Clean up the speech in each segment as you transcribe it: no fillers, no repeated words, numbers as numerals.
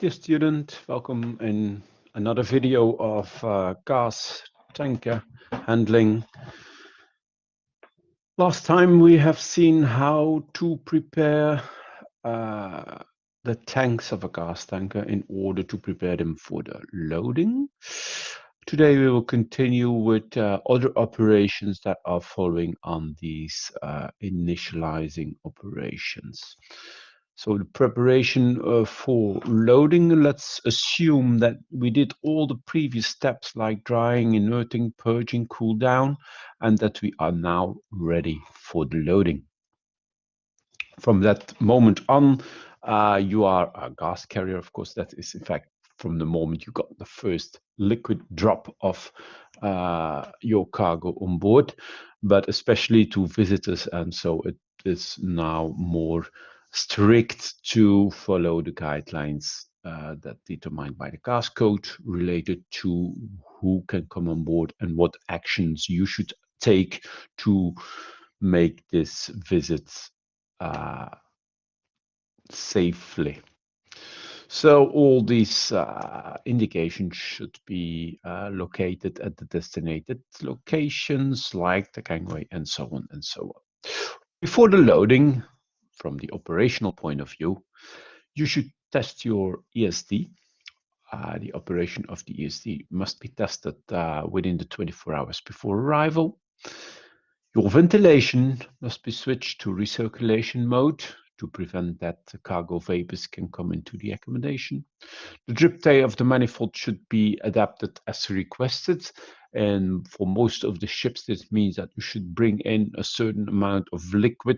dear student, welcome in another video of gas tanker handling. Last time we have seen how to prepare the tanks of a gas tanker in order to prepare them for the loading. Today we will continue with other operations that are following on these initializing operations. So the preparation for loading, let's assume that we did all the previous steps like drying, inerting, purging, cool down, and that we are now ready for the loading. From that moment on, you are a gas carrier. Of course, that is in fact from the moment you got the first liquid drop of your cargo on board, but especially to visitors, and so it is now more strict to follow the guidelines that determined by the gas code related to who can come on board and what actions you should take to make this visit safely. So all these indications should be located at the designated locations like the gangway and so on and so on. Before the loading, from the operational point of view, you should test your ESD. The operation of the ESD must be tested within the 24 hours before arrival. Your ventilation must be switched to recirculation mode to prevent that cargo vapors can come into the accommodation. The drip tray of the manifold should be adapted as requested, and for most of the ships this means that you should bring in a certain amount of liquid,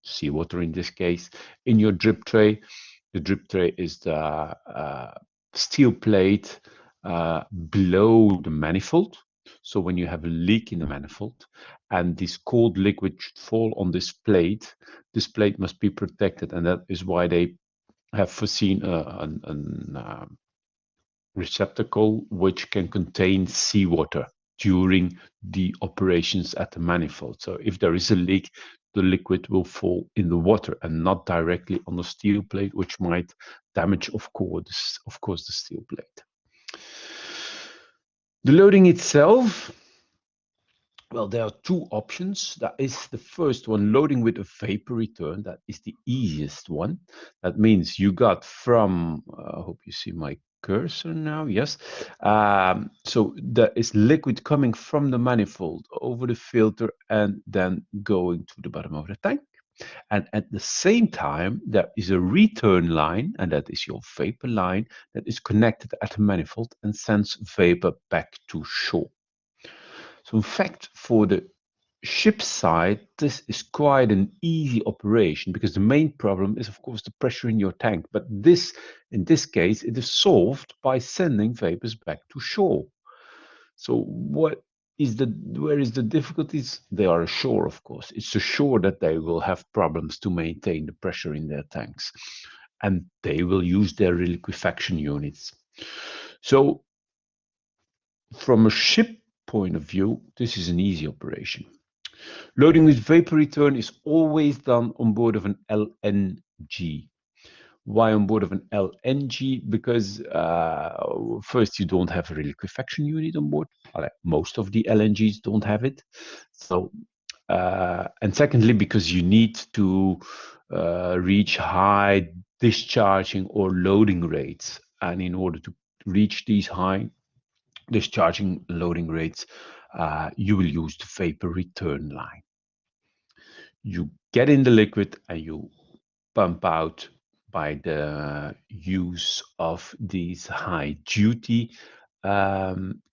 seawater in this case, in your drip tray. The drip tray is the steel plate below the manifold. So when you have a leak in the manifold and this cold liquid should fall on this plate must be protected, and that is why they have foreseen a receptacle which can contain seawater during the operations at the manifold. So if there is a leak, the liquid will fall in the water and not directly on the steel plate, which might damage, of course, the steel plate. The loading itself, well, there are two options. That is the first one, loading with a vapor return. That is the easiest one. That means you got from, I hope you see my cursor now, yes. So there is liquid coming from the manifold over the filter and then going to the bottom of the tank. And at the same time, there is a return line, and that is your vapor line that is connected at the manifold and sends vapor back to shore. So in fact, for the ship side, this is quite an easy operation because the main problem is, of course, the pressure in your tank. But this, in this case, it is solved by sending vapors back to shore. So where is the difficulties? They are ashore, of course. It's ashore that they will have problems to maintain the pressure in their tanks, and they will use their reliquefaction units. So from a ship point of view, this is an easy operation. Loading with vapor return is always done on board of an LNG. Why on board of an LNG? Because first, you don't have a reliquefaction unit on board. Most of the LNGs don't have it. So, and secondly, because you need to reach high discharging or loading rates. And in order to reach these high discharging loading rates, you will use the vapor return line. You get in the liquid and you pump out by the use of these high duty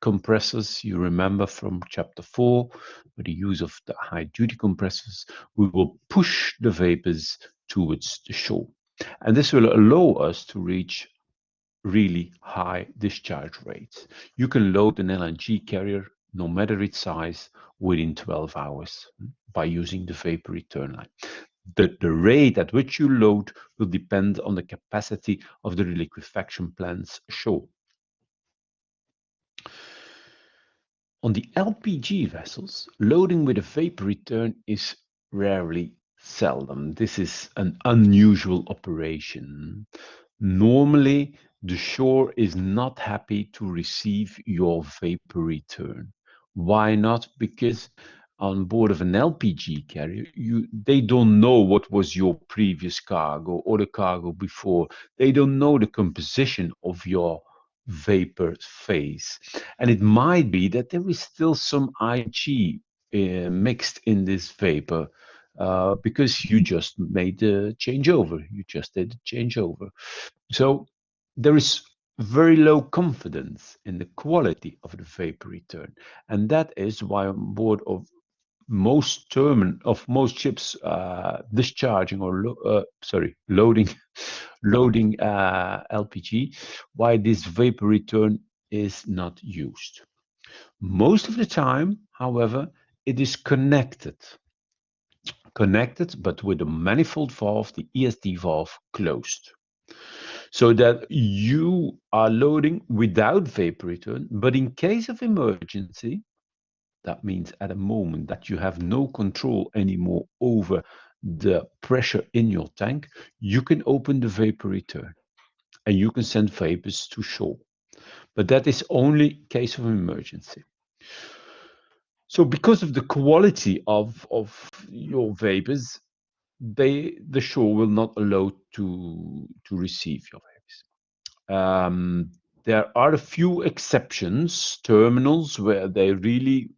compressors. You remember from chapter 4, with the use of the high duty compressors, we will push the vapors towards the shore. And this will allow us to reach really high discharge rates. You can load an LNG carrier, no matter its size, within 12 hours by using the vapor return line. The rate at which you load will depend on the capacity of the reliquefaction plant's shore. On the LPG vessels, loading with a vapor return is rarely seldom. This is an unusual operation. Normally, the shore is not happy to receive your vapor return. Why not? Because on board of an LPG carrier, they don't know what was your previous cargo or the cargo before. They don't know the composition of your vapor phase. And it might be that there is still some IG mixed in this vapor because you just made the changeover. You just did the changeover. So there is very low confidence in the quality of the vapor return. And that is why on board of most ships discharging or loading LPG, why this vapor return is not used. Most of the time, however, it is connected, but with the manifold valve, the ESD valve, closed. So that you are loading without vapor return, but in case of emergency, that means at a moment that you have no control anymore over the pressure in your tank, you can open the vapor return and you can send vapors to shore. But that is only case of emergency. So because of the quality of your vapors, the shore will not allow to receive your vapors. There are a few exceptions, terminals where they really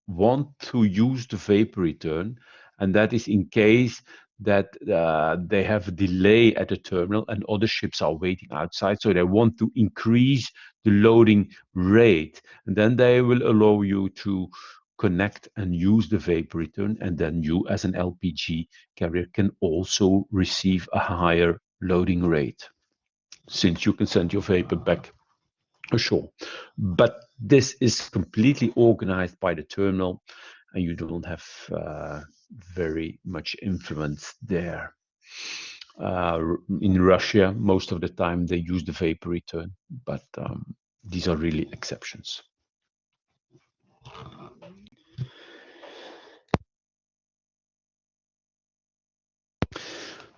want to use the vapor return, and that is in case that they have a delay at the terminal and other ships are waiting outside, so they want to increase the loading rate, and then they will allow you to connect and use the vapor return, and then you as an LPG carrier can also receive a higher loading rate since you can send your vapor back ashore. But this is completely organized by the terminal and you don't have very much influence there. In Russia, most of the time they use the vapor return, but these are really exceptions.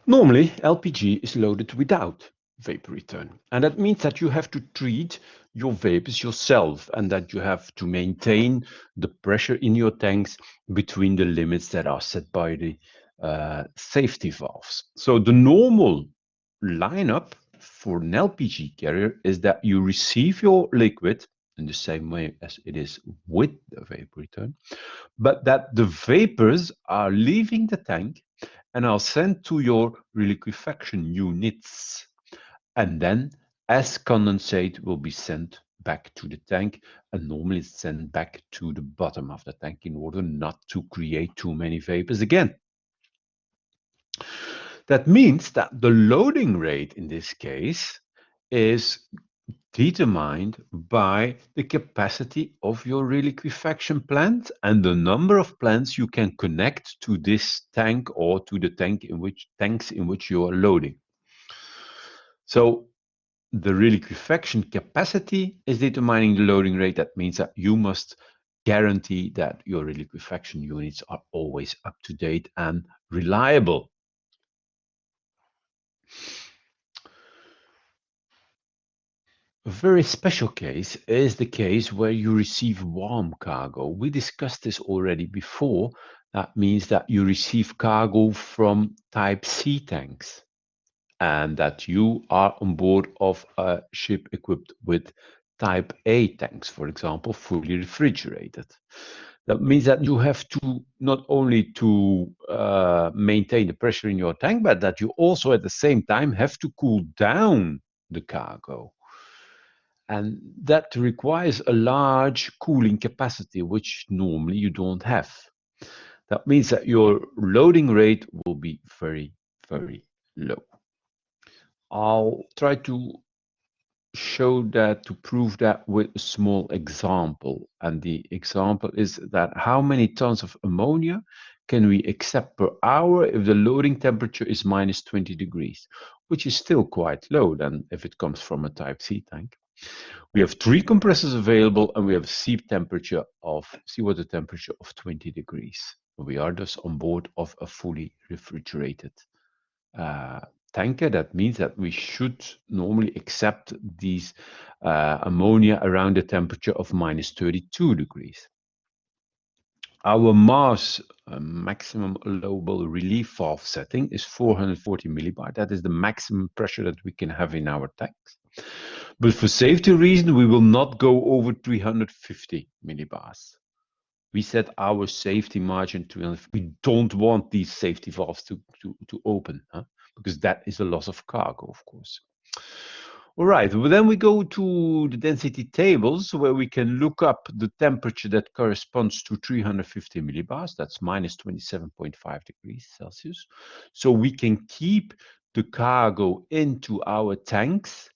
Normally, LPG is loaded without vapor return, and that means that you have to treat your vapors yourself and that you have to maintain the pressure in your tanks between the limits that are set by the safety valves. So the normal lineup for an LPG carrier is that you receive your liquid in the same way as it is with the vapor return, but that the vapors are leaving the tank and are sent to your reliquefaction units. And then as condensate will be sent back to the tank, and normally it's sent back to the bottom of the tank in order not to create too many vapors again. That means that the loading rate in this case is determined by the capacity of your reliquefaction plant and the number of plants you can connect to this tank or to the tanks in which you are loading. So the reliquefaction capacity is determining the loading rate. That means that you must guarantee that your reliquefaction units are always up to date and reliable. A very special case is the case where you receive warm cargo. We discussed this already before. That means that you receive cargo from Type C tanks and that you are on board of a ship equipped with Type A tanks, for example, fully refrigerated. That means that you have to not only to maintain the pressure in your tank, but that you also at the same time have to cool down the cargo. And that requires a large cooling capacity, which normally you don't have. That means that your loading rate will be very, very low. I'll try to show that, to prove that with a small example. And the example is that how many tons of ammonia can we accept per hour if the loading temperature is minus 20 degrees, which is still quite low than if it comes from a Type C tank. We have 3 compressors available and we have seawater temperature of 20 degrees. We are thus on board of a fully refrigerated tanker, that means that we should normally accept these ammonia around a temperature of minus 32 degrees. Our mass maximum allowable relief valve setting is 440 millibar. That is the maximum pressure that we can have in our tanks. But for safety reasons, we will not go over 350 millibars. We set our safety margin to, we don't want these safety valves to open, because that is a loss of cargo, of course. All right, well, then we go to the density tables where we can look up the temperature that corresponds to 350 millibars. That's minus 27.5 degrees Celsius. So we can keep the cargo into our tanks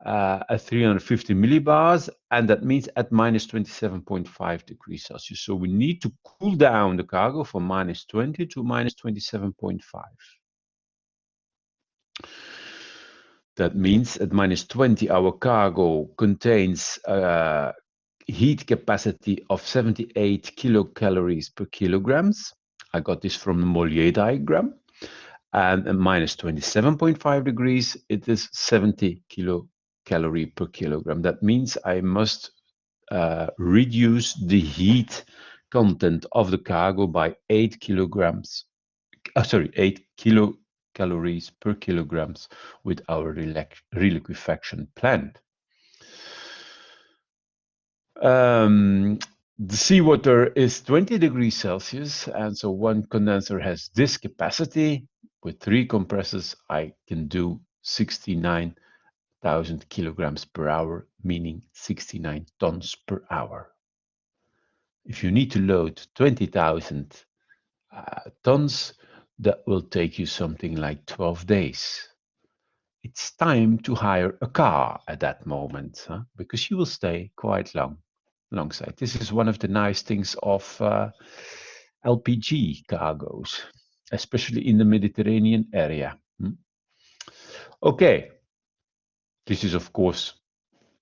at 350 millibars, and that means at minus 27.5 degrees Celsius. So we need to cool down the cargo from minus 20 to minus 27.5. That means at minus 20, our cargo contains a heat capacity of 78 kilocalories per kilograms. I got this from the Mollier diagram. And at minus 27.5 degrees, it is 70 kilocalorie per kilogram. That means I must reduce the heat content of the cargo by 8 kilograms. 8 kilocalories per kilograms with our reliquefaction plant. The seawater is 20 degrees Celsius, and so one condenser has this capacity. With 3 compressors, I can do 69,000 kilograms per hour, meaning 69 tons per hour. If you need to load 20,000 tons, that will take you something like 12 days. It's time to hire a car at that moment, because you will stay quite alongside. This is one of the nice things of LPG cargoes, especially in the Mediterranean area. Okay, this is of course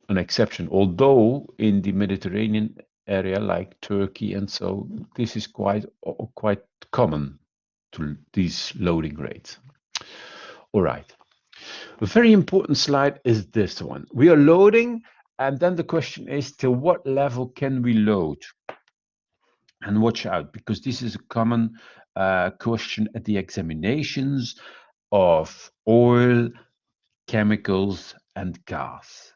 an exception, although in the Mediterranean area like Turkey and so, this is quite common to these loading rates. All right. A very important slide is this one. We are loading, and then the question is, to what level can we load? And watch out, because this is a common question at the examinations of oil, chemicals, and gas.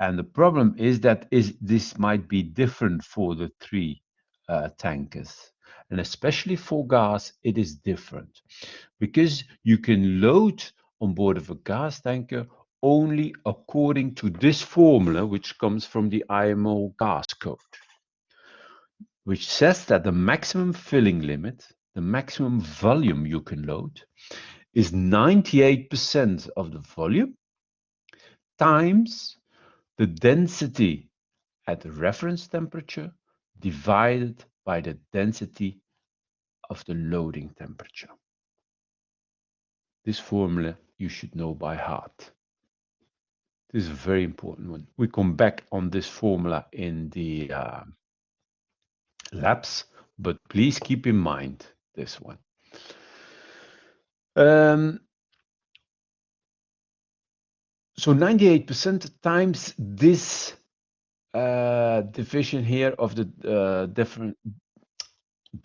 And the problem is that this might be different for the 3 tankers. And especially for gas, it is different. Because you can load on board of a gas tanker only according to this formula, which comes from the IMO gas code, which says that the maximum filling limit, the maximum volume you can load, is 98% of the volume times the density at the reference temperature divided by the density of the loading temperature. This formula you should know by heart. This is a very important one. We come back on this formula in the labs, but please keep in mind this one. So 98% times this division here of the different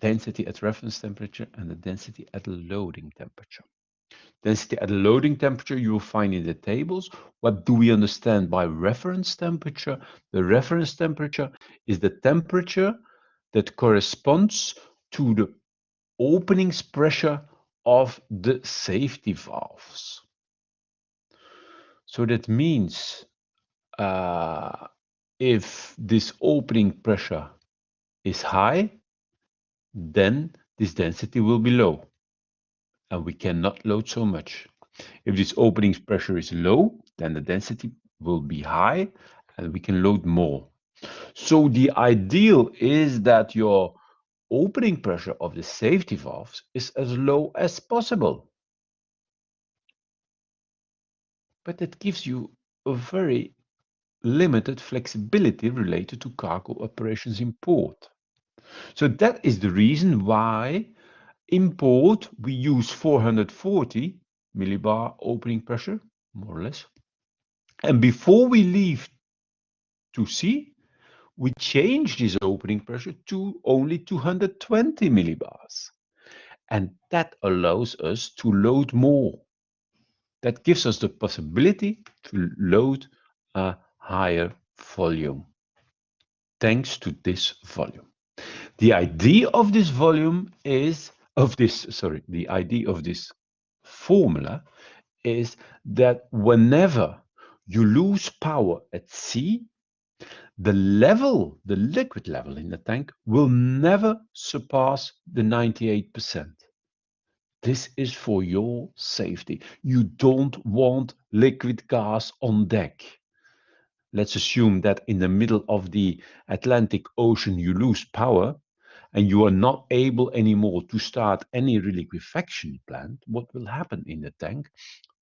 density at reference temperature and the density at loading temperature. Density at loading temperature you will find in the tables. What do we understand by reference temperature? The reference temperature is the temperature that corresponds to the openings pressure of the safety valves. So that means if this opening pressure is high, then this density will be low, and we cannot load so much. If this opening pressure is low, then the density will be high, and we can load more. So the ideal is that your opening pressure of the safety valves is as low as possible. But it gives you a very limited flexibility related to cargo operations in port. So that is the reason why in port we use 440 millibar opening pressure, more or less. And before we leave to sea, we change this opening pressure to only 220 millibars. And that allows us to load more. That gives us the possibility to load a higher volume, thanks to this volume. The idea of this volume is, the idea of this formula is that whenever you lose power at sea, the liquid level in the tank will never surpass the 98%. This is for your safety. You don't want liquid gas on deck. Let's assume that in the middle of the Atlantic Ocean you lose power and you are not able anymore to start any reliquefaction plant. What will happen in the tank?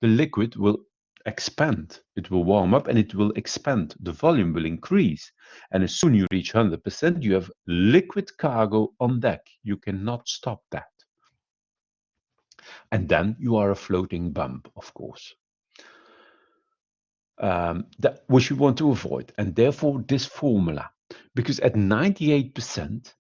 The liquid will expand. It will warm up and it will expand. The volume will increase. And as soon as you reach 100%, you have liquid cargo on deck. You cannot stop that. And then you are a floating bump, of course. That which we want to avoid. And therefore, this formula, because at 98%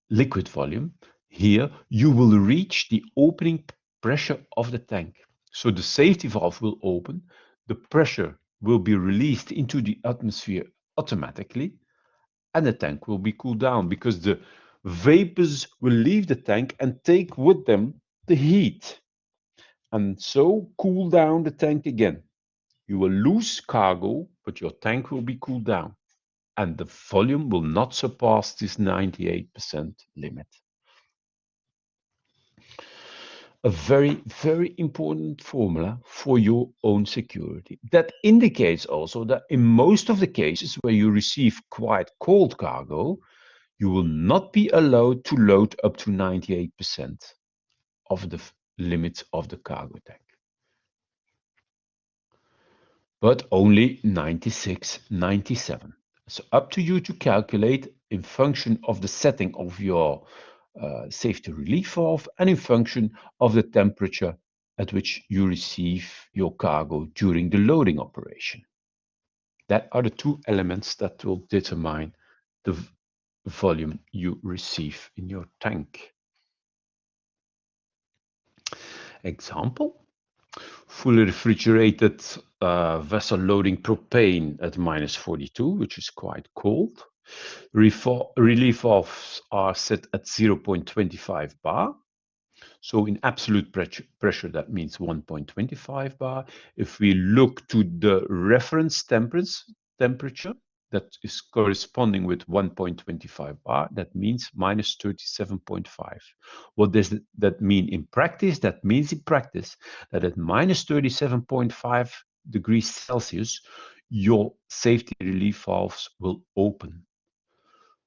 liquid volume, here you will reach the opening pressure of the tank. So the safety valve will open, the pressure will be released into the atmosphere automatically, and the tank will be cooled down because the vapors will leave the tank and take with them the heat, and so cool down the tank again. You will lose cargo, but your tank will be cooled down, and the volume will not surpass this 98% limit. A very, very important formula for your own security. That indicates also that in most of the cases where you receive quite cold cargo, you will not be allowed to load up to 98% of the limits of the cargo tank, but only 96, 97. So up to you to calculate in function of the setting of your safety relief valve and in function of the temperature at which you receive your cargo during the loading operation. That are the two elements that will determine the volume you receive in your tank. Example, fully refrigerated vessel loading propane at -42, which is quite cold. Relief valves are set at 0.25 bar. So in absolute pressure, that means 1.25 bar. If we look to the reference temperature that is corresponding with 1.25 bar, that means -37.5. What does that mean in practice? That means in practice that at -37.5 degrees Celsius, your safety relief valves will open.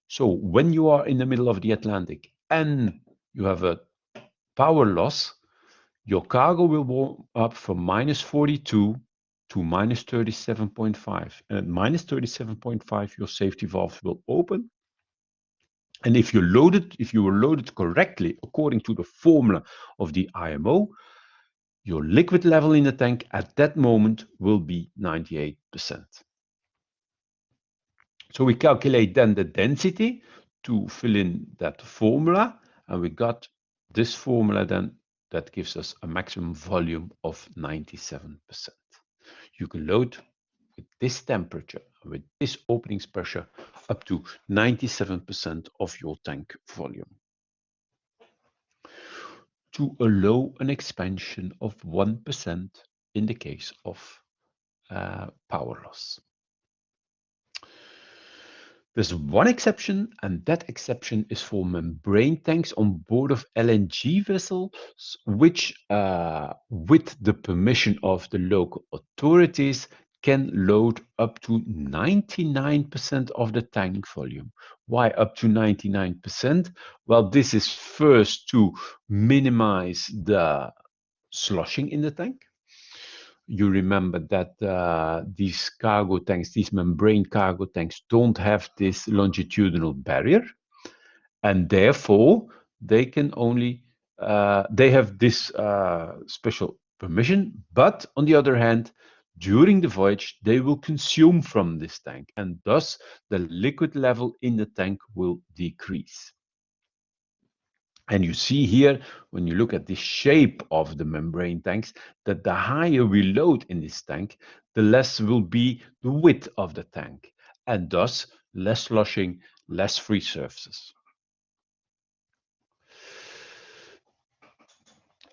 So when you are in the middle of the Atlantic and you have a power loss, your cargo will warm up from -42 to -37.5. And at -37.5, your safety valve will open. And if you were loaded correctly according to the formula of the IMO, your liquid level in the tank at that moment will be 98%. So we calculate then the density to fill in that formula, and we got this formula then that gives us a maximum volume of 97%. You can load with this temperature, with this openings pressure, up to 97% of your tank volume. To allow an expansion of 1% in the case of power loss. There's one exception, and that exception is for membrane tanks on board of LNG vessels, which, with the permission of the local authorities, can load up to 99% of the tank volume. Why up to 99%? Well, this is first to minimize the sloshing in the tank. You remember that these cargo tanks, these membrane cargo tanks, don't have this longitudinal barrier, and therefore they can only they have this special permission, but on the other hand, during the voyage, they will consume from this tank, and thus the liquid level in the tank will decrease. And you see here, when you look at the shape of the membrane tanks, that the higher we load in this tank, the less will be the width of the tank, and thus less sloshing, less free surfaces.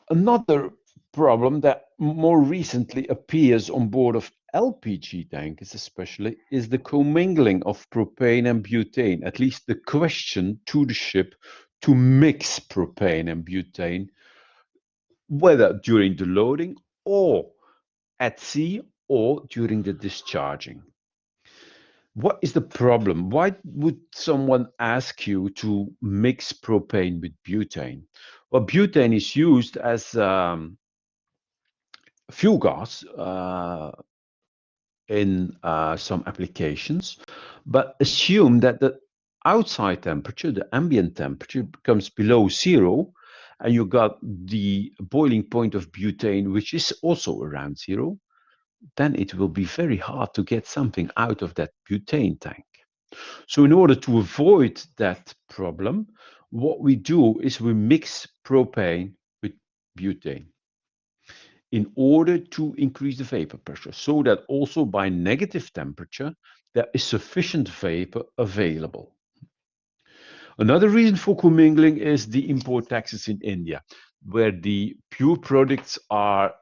Another problem that more recently appears on board of LPG tankers especially is the commingling of propane and butane, at least the question to the ship to mix propane and butane, whether during the loading or at sea or during the discharging. What is the problem? Why would someone ask you to mix propane with butane? Well, butane is used as fuel gas in some applications, but assume that the outside temperature, the ambient temperature, becomes below zero, and you got the boiling point of butane, which is also around zero, then it will be very hard to get something out of that butane tank. So in order to avoid that problem, what we do is we mix propane with butane in order to increase the vapor pressure, so that also by negative temperature, there is sufficient vapor available. Another reason for commingling is the import taxes in India, where the pure products are,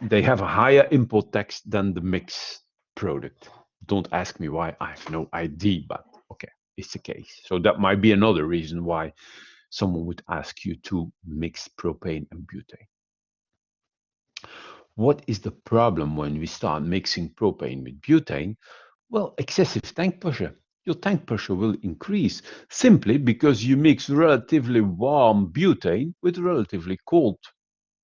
they have a higher import tax than the mixed product. Don't ask me why, I have no idea, but okay, it's the case. So that might be another reason why someone would ask you to mix propane and butane. What is the problem when we start mixing propane with butane? Well, excessive tank pressure. Your tank pressure will increase simply because you mix relatively warm butane with relatively cold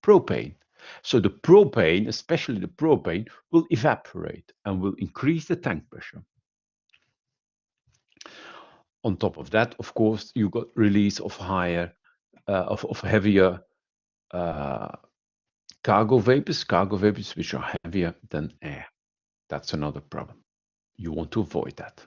propane. So the propane, especially the propane, will evaporate and will increase the tank pressure. On top of that, of course, you got release of heavier cargo vapors which are heavier than air. That's another problem. You want to avoid that.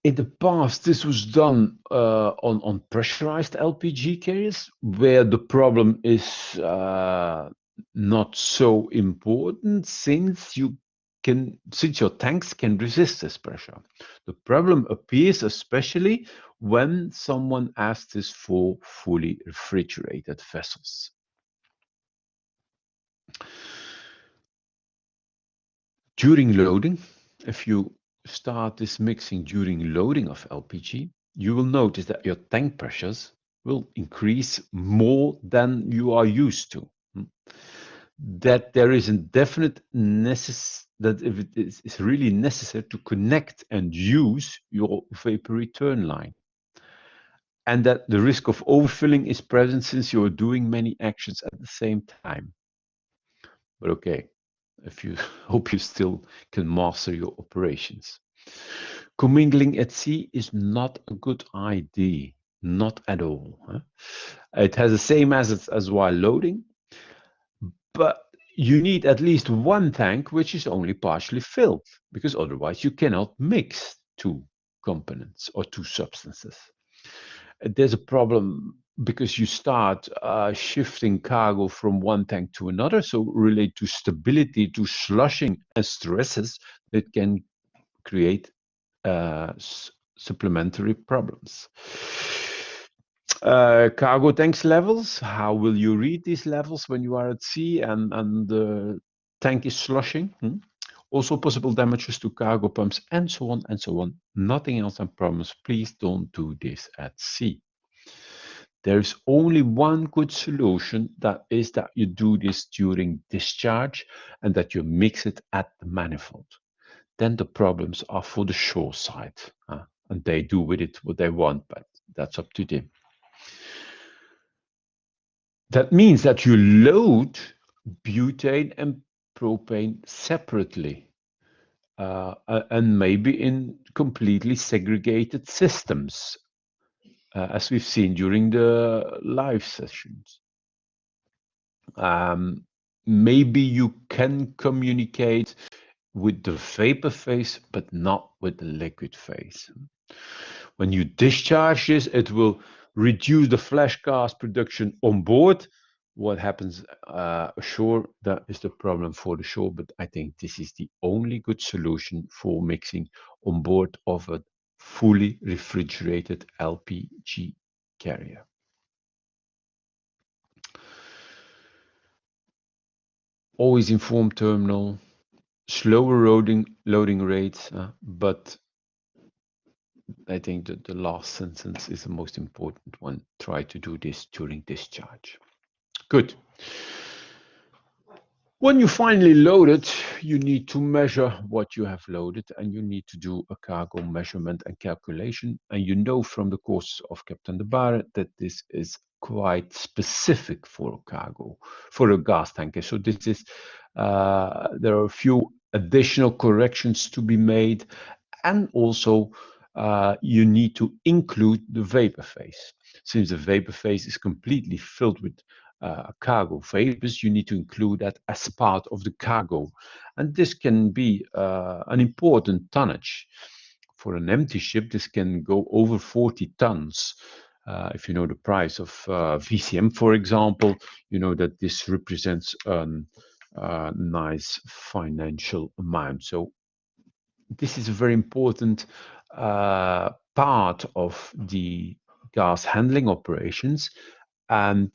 In the past, this was done on pressurized LPG carriers, where the problem is not so important since your tanks can resist this pressure. The problem appears especially when someone asks this for fully refrigerated vessels. During loading, if you start this mixing during loading of LPG, you will notice that your tank pressures will increase more than you are used to. That there is a definite that if it is really necessary to connect and use your vapor return line. And that the risk of overfilling is present since you are doing many actions at the same time. But okay, if you hope you still can master your operations. Commingling at sea is not a good idea, not at all. It has the same assets as while loading, but you need at least one tank which is only partially filled, because otherwise you cannot mix two components or two substances. There's a problem because you start shifting cargo from one tank to another, so relate to stability, to slushing and stresses that can create supplementary problems. Cargo tanks levels, how will you read these levels when you are at sea and the tank is slushing? Also possible damages to cargo pumps and so on and so on. Nothing else, I promise. Please don't do this at sea. There is only one good solution, that is that you do this during discharge and that you mix it at the manifold. Then the problems are for the shore side, and they do with it what they want, but that's up to them. That means that you load butane and propane separately, and maybe in completely segregated systems. as we've seen during the live sessions. Maybe you can communicate with the vapor phase, but not with the liquid phase. When you discharge this, it will reduce the flash gas production on board. What happens ashore, that is the problem for the shore, but I think this is the only good solution for mixing on board of a fully refrigerated LPG carrier. Always inform terminal, slower loading rates, but I think that the last sentence is the most important one. Try to do this during discharge. Good. When you finally load it, you need to measure what you have loaded, and you need to do a cargo measurement and calculation. And you know from the course of Captain De Bare that this is quite specific for a cargo, for a gas tanker. So this is there are a few additional corrections to be made, and also you need to include the vapor phase. Since the vapor phase is completely filled with cargo vapors, you need to include that as part of the cargo. And this can be an important tonnage. For an empty ship, this can go over 40 tons. If you know the price of VCM, for example, you know that this represents a nice financial amount. So this is a very important part of the gas handling operations, and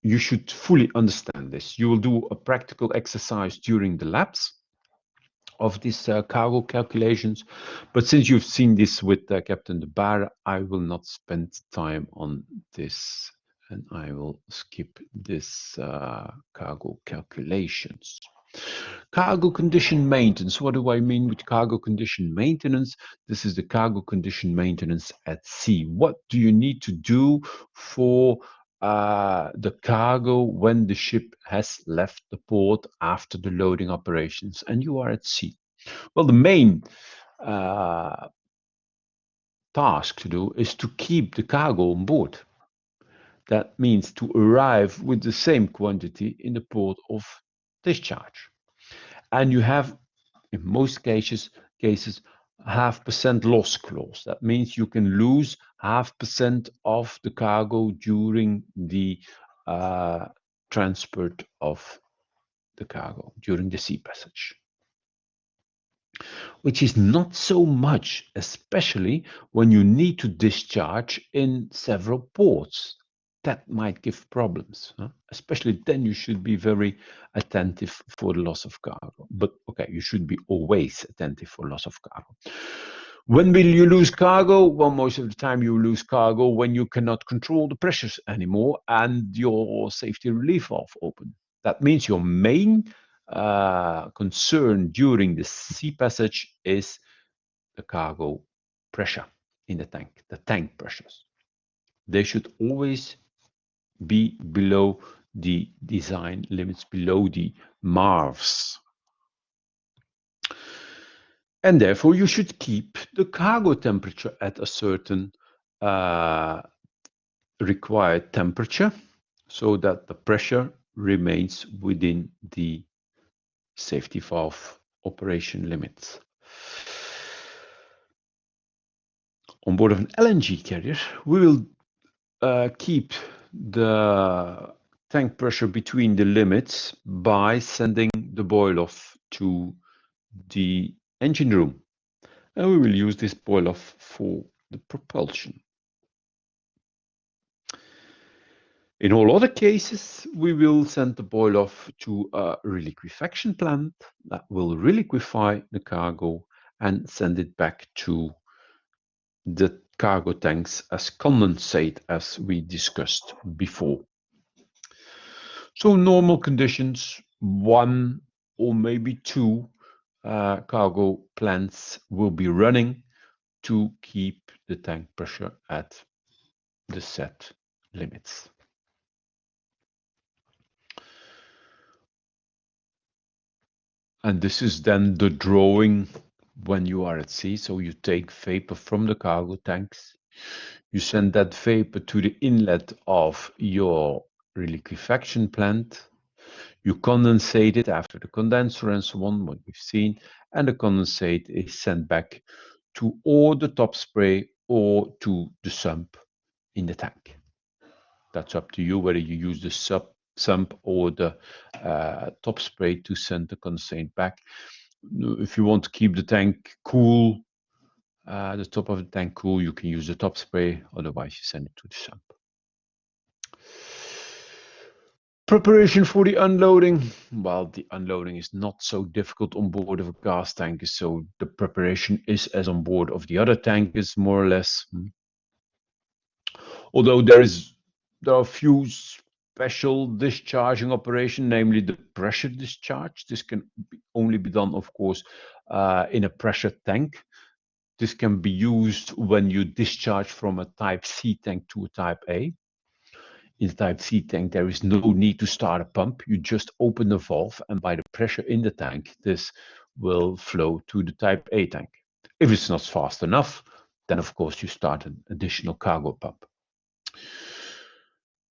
you should fully understand this. You will do a practical exercise during the labs of these cargo calculations, but since you've seen this with Captain De Bare, I will not spend time on this, and I will skip this cargo calculations. Cargo condition maintenance. What do I mean with cargo condition maintenance? This is the cargo condition maintenance at sea. What do you need to do for the cargo when the ship has left the port after the loading operations and you are at sea? Well, the main task to do is to keep the cargo on board. That means to arrive with the same quantity in the port of discharge. And you have, in most cases, 0.5% loss clause. That means you can lose 0.5% of the cargo during the transport of the cargo, during the sea passage. Which is not so much, especially when you need to discharge in several ports. That might give problems, especially then you should be very attentive for the loss of cargo. But okay, you should be always attentive for loss of cargo. When will you lose cargo? Well, most of the time you lose cargo when you cannot control the pressures anymore and your safety relief valve open. That means your main concern during the sea passage is the cargo pressure in the tank pressures. They should always be below the design limits, below the MARVs. And therefore, you should keep the cargo temperature at a certain required temperature so that the pressure remains within the safety valve operation limits. On board of an LNG carrier, we will keep the tank pressure between the limits by sending the boil off to the engine room. And we will use this boil off for the propulsion. In all other cases, we will send the boil off to a reliquefaction plant that will reliquefy the cargo and send it back to the cargo tanks as condensate, as we discussed before. So normal conditions, 1 or maybe 2 cargo plants will be running to keep the tank pressure at the set limits. And this is then the drawing when you are at sea. So you take vapor from the cargo tanks, you send that vapor to the inlet of your reliquefaction plant, you condensate it after the condenser and so on, what we've seen, and the condensate is sent back to or the top spray or to the sump in the tank. That's up to you whether you use the sump or the top spray to send the condensate back. If you want to keep the tank cool, the top of the tank cool, you can use the top spray, otherwise you send it to the sump. Preparation for the unloading. Well, the unloading is not so difficult on board of a gas tanker, so the preparation is as on board of the other tankers, more or less. Although there are a few special discharging operation, namely the pressure discharge. This can only be done, of course, in a pressure tank. This can be used when you discharge from a Type C tank to a Type A. In the Type C tank, there is no need to start a pump. You just open the valve, and by the pressure in the tank, this will flow to the Type A tank. If it's not fast enough, then of course you start an additional cargo pump.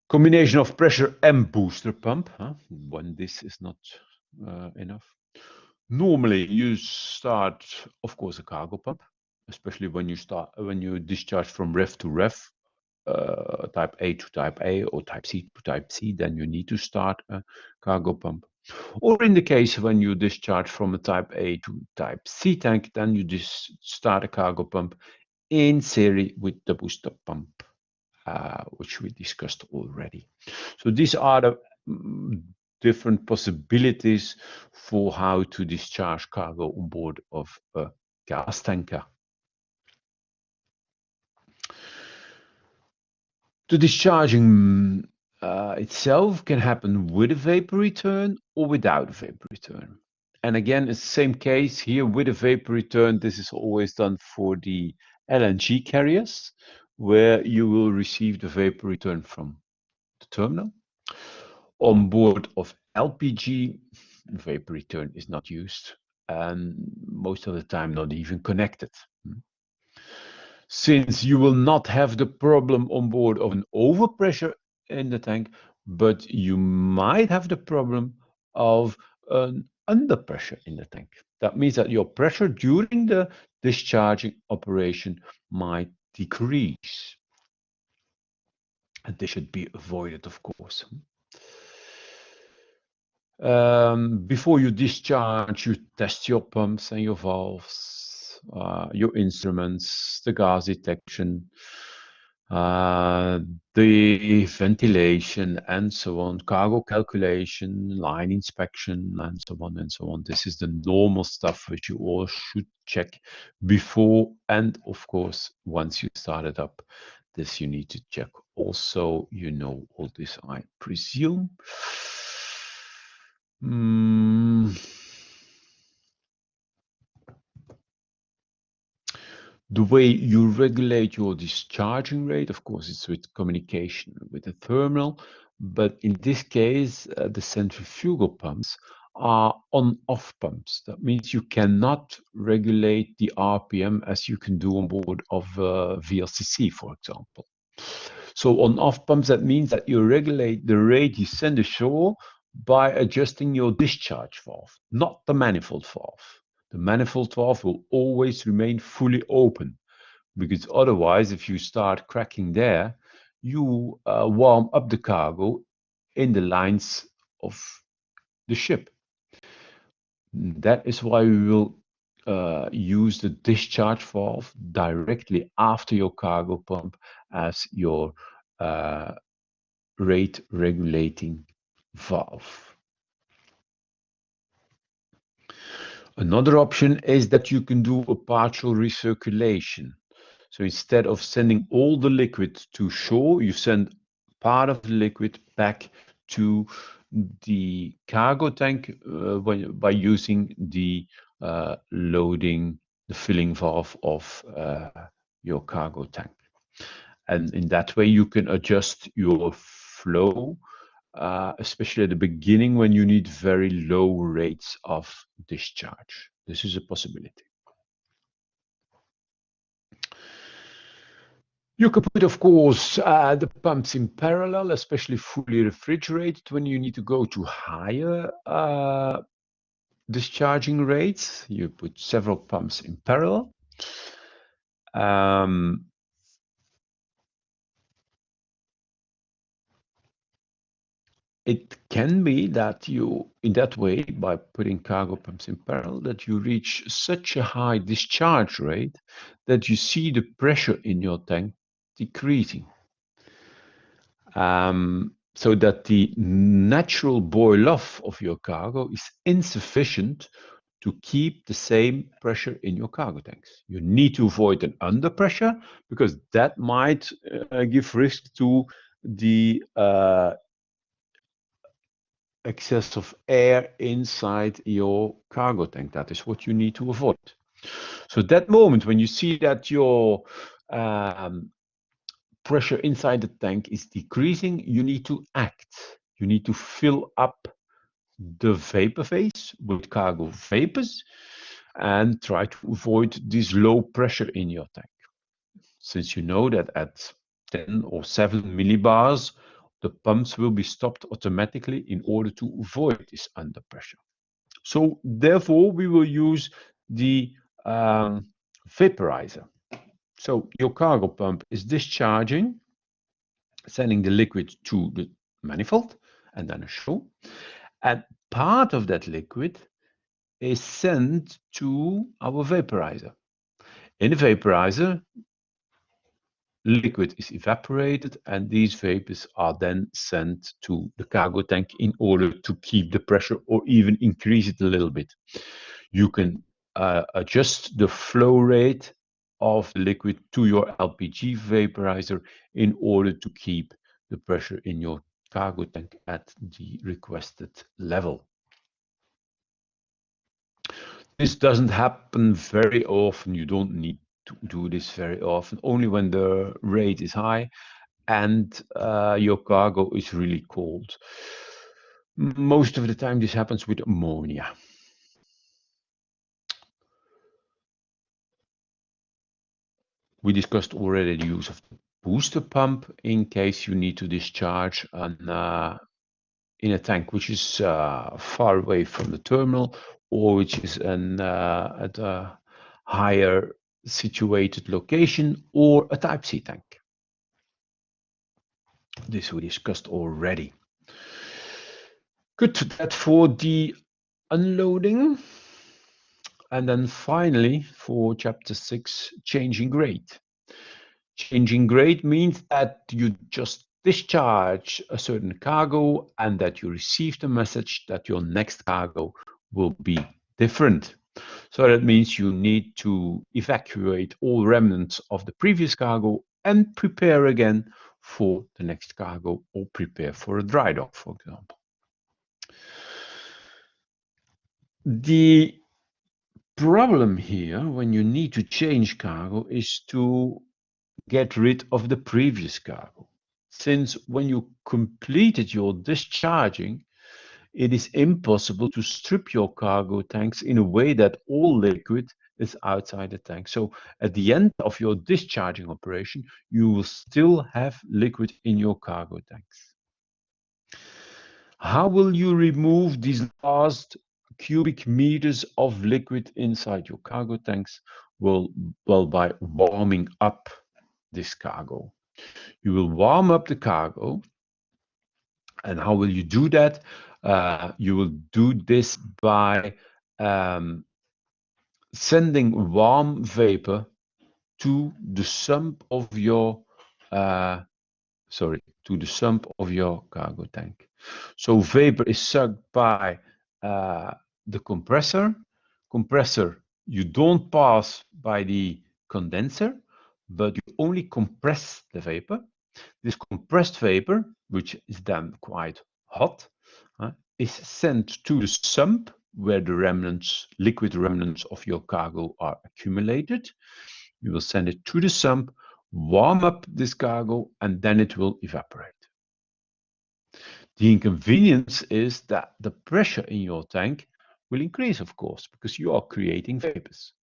Combination of pressure and booster pump, when this is not enough. Normally you start, of course, a cargo pump, especially when you discharge from ref to ref, Type A to Type A or Type C to Type C, then you need to start a cargo pump. Or in the case when you discharge from a Type A to Type C tank, then you just start a cargo pump in series with the booster pump, which we discussed already. So these are the different possibilities for how to discharge cargo on board of a gas tanker. The discharging itself can happen with a vapor return or without a vapor return. And again, it's the same case here with a vapor return. This is always done for the LNG carriers, where you will receive the vapor return from the terminal. On board of LPG, vapor return is not used, and most of the time not even connected. Since you will not have the problem on board of an overpressure in the tank, but you might have the problem of an underpressure in the tank. That means that your pressure during the discharging operation might decrease. And this should be avoided, of course. Before you discharge, you test your pumps and your valves, your instruments, the gas detection, the ventilation, and so on, cargo calculation, line inspection, and so on and so on. This is the normal stuff which you all should check before, and of course, once you start it up, this you need to check. Also, you know all this, I presume. The way you regulate your discharging rate, of course, it's with communication with the terminal, but in this case, the centrifugal pumps are on-off pumps. That means you cannot regulate the RPM as you can do on board of VLCC, for example. So on-off pumps, that means that you regulate the rate you send ashore by adjusting your discharge valve, not the manifold valve. The manifold valve will always remain fully open, because otherwise, if you start cracking there, you warm up the cargo in the lines of the ship. That is why we will use the discharge valve directly after your cargo pump as your rate regulating valve. Another option is that you can do a partial recirculation. So instead of sending all the liquid to shore, you send part of the liquid back to the cargo tank by using the filling valve of your cargo tank. And in that way, you can adjust your flow, especially at the beginning when you need very low rates of discharge. This is a possibility. You can put, of course, the pumps in parallel, especially fully refrigerated when you need to go to higher discharging rates. You put several pumps in parallel. It can be that you, in that way, by putting cargo pumps in parallel, that you reach such a high discharge rate that you see the pressure in your tank decreasing. So that the natural boil off of your cargo is insufficient to keep the same pressure in your cargo tanks. You need to avoid an underpressure because that might give risk to the excess of air inside your cargo tank. That is what you need to avoid. So that moment when you see that your pressure inside the tank is decreasing, you need to act. You need to fill up the vapor phase with cargo vapors and try to avoid this low pressure in your tank. Since you know that at 10 or 7 millibars, the pumps will be stopped automatically in order to avoid this under pressure. So therefore, we will use the vaporizer. So your cargo pump is discharging, sending the liquid to the manifold and then a show. And part of that liquid is sent to our vaporizer. In the vaporizer, liquid is evaporated and these vapors are then sent to the cargo tank in order to keep the pressure or even increase it a little bit. You can adjust the flow rate of the liquid to your LPG vaporizer in order to keep the pressure in your cargo tank at the requested level. This doesn't happen very often. You don't need to do this very often, only when the rate is high and your cargo is really cold. Most of the time this happens with ammonia. We discussed already the use of the booster pump in case you need to discharge in a tank which is far away from the terminal or which is at a higher situated location or a Type C tank. This we discussed already. Good, that for the unloading. And then finally, for chapter 6, changing grade. Changing grade means that you just discharge a certain cargo and that you receive the message that your next cargo will be different. So that means you need to evacuate all remnants of the previous cargo and prepare again for the next cargo or prepare for a dry dock, for example. The problem here when you need to change cargo is to get rid of the previous cargo. Since when you completed your discharging, it is impossible to strip your cargo tanks in a way that all liquid is outside the tank. So at the end of your discharging operation, you will still have liquid in your cargo tanks. How will you remove these last cubic meters of liquid inside your cargo tanks? Well, by warming up this cargo. You will warm up the cargo. And how will you do that? You will do this by sending warm vapor to the sump of your cargo tank. So vapor is sucked by the compressor. Compressor, you don't pass by the condenser, but you only compress the vapor. This compressed vapor, which is then quite hot, is sent to the sump where the remnants, liquid remnants of your cargo are accumulated. You will send it to the sump, warm up this cargo, and then it will evaporate. The inconvenience is that the pressure in your tank will increase, of course, because you are creating vapors.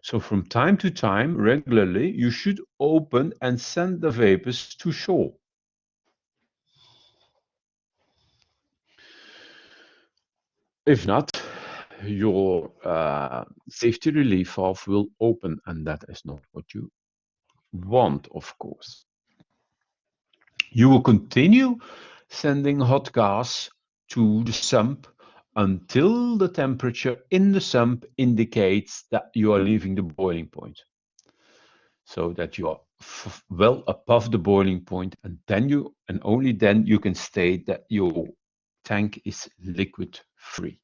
So from time to time, regularly, you should open and send the vapors to shore. If not, your safety relief valve will open, and that is not what you want, of course. You will continue sending hot gas to the sump until the temperature in the sump indicates that you are leaving the boiling point. So that you are well above the boiling point, and then and only then you can state that your tank is liquid free.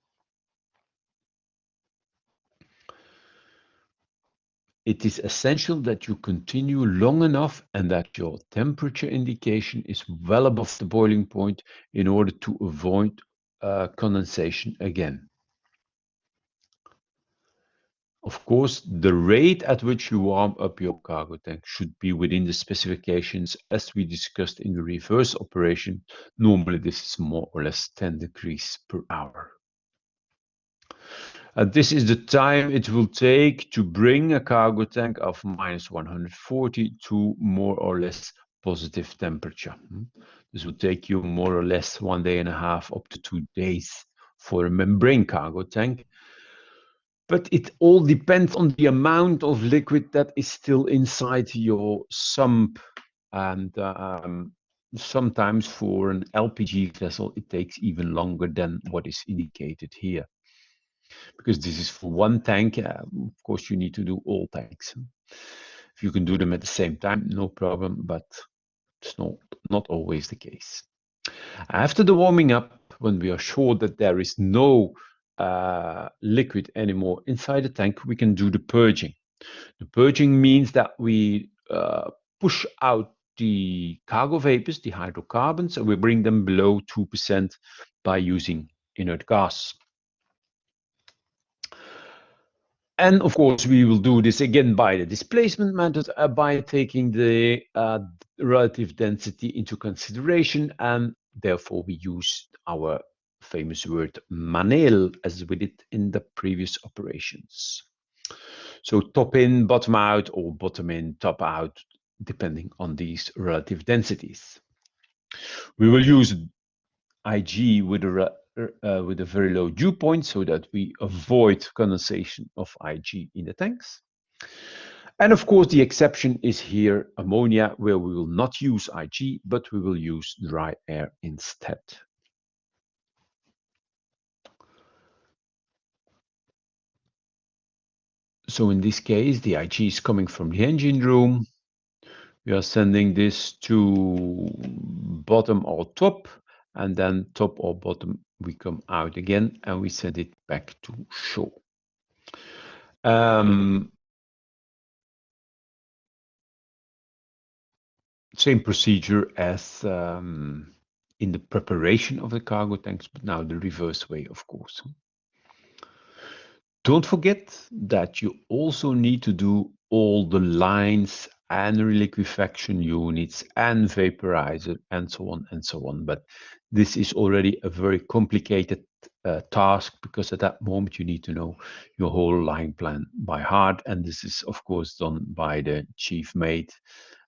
It is essential that you continue long enough and that your temperature indication is well above the boiling point in order to avoid condensation again. Of course, the rate at which you warm up your cargo tank should be within the specifications as we discussed in the reverse operation. Normally, this is more or less 10 degrees per hour. This is the time it will take to bring a cargo tank of -140 to more or less positive temperature. This will take you more or less 1 day and a half up to 2 days for a membrane cargo tank. But it all depends on the amount of liquid that is still inside your sump. And sometimes for an LPG vessel, it takes even longer than what is indicated here. Because this is for one tank, of course, you need to do all tanks. If you can do them at the same time, no problem, but it's not always the case. After the warming up, when we are sure that there is no liquid anymore inside the tank, we can do the purging. The purging means that we push out the cargo vapors, the hydrocarbons, and we bring them below 2% by using inert gas. And of course, we will do this again by the displacement method, by taking the relative density into consideration, and therefore we use our famous word maneel as we did in the previous operations. So top in, bottom out, or bottom in, top out, depending on these relative densities. We will use IG with a very low dew point so that we avoid condensation of IG in the tanks. And of course, the exception is here ammonia, where we will not use IG, but we will use dry air instead. So in this case, the IG is coming from the engine room. We are sending this to bottom or top, and then top or bottom, we come out again and we send it back to shore. Same procedure as in the preparation of the cargo tanks, but now the reverse way, of course. Don't forget that you also need to do all the lines and reliquefaction units and vaporizer and so on and so on. But this is already a very complicated task, because at that moment you need to know your whole line plan by heart. And this is, of course, done by the chief mate,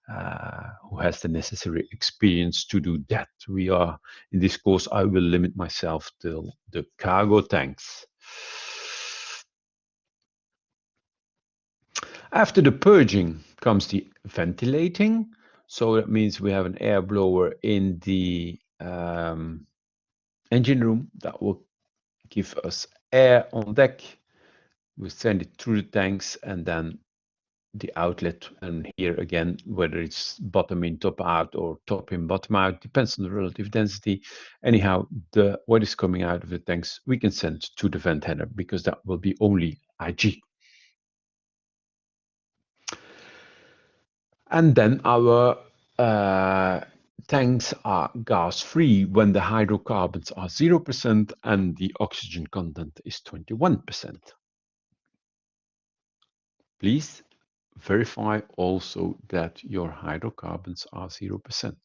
who has the necessary experience to do that. We are, in this course, I will limit myself to the cargo tanks. After the purging comes the ventilating. So that means we have an air blower in the engine room that will give us air on deck. We send it through the tanks, and then the outlet, and here again, whether it's bottom in, top out, or top in, bottom out, depends on the relative density. Anyhow, what is coming out of the tanks, we can send to the vent header, because that will be only IG. And then our tanks are gas-free when the hydrocarbons are 0% and the oxygen content is 21%. Please verify also that your hydrocarbons are 0%.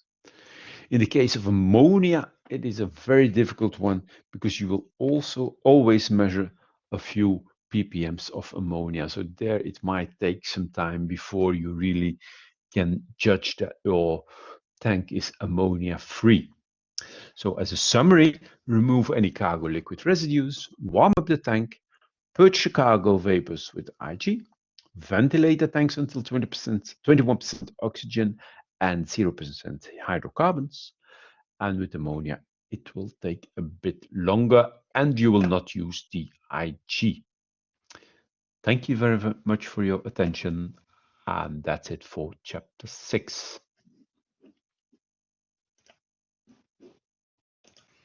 In the case of ammonia, it is a very difficult one, because you will also always measure a few ppms of ammonia. So there it might take some time before you really can judge that your tank is ammonia free. So as a summary, remove any cargo liquid residues, warm up the tank, purge the cargo vapors with IG, ventilate the tanks until 21% oxygen and 0% hydrocarbons. And with ammonia, it will take a bit longer and you will not use the IG. Thank you very much for your attention. And that's it for chapter 6.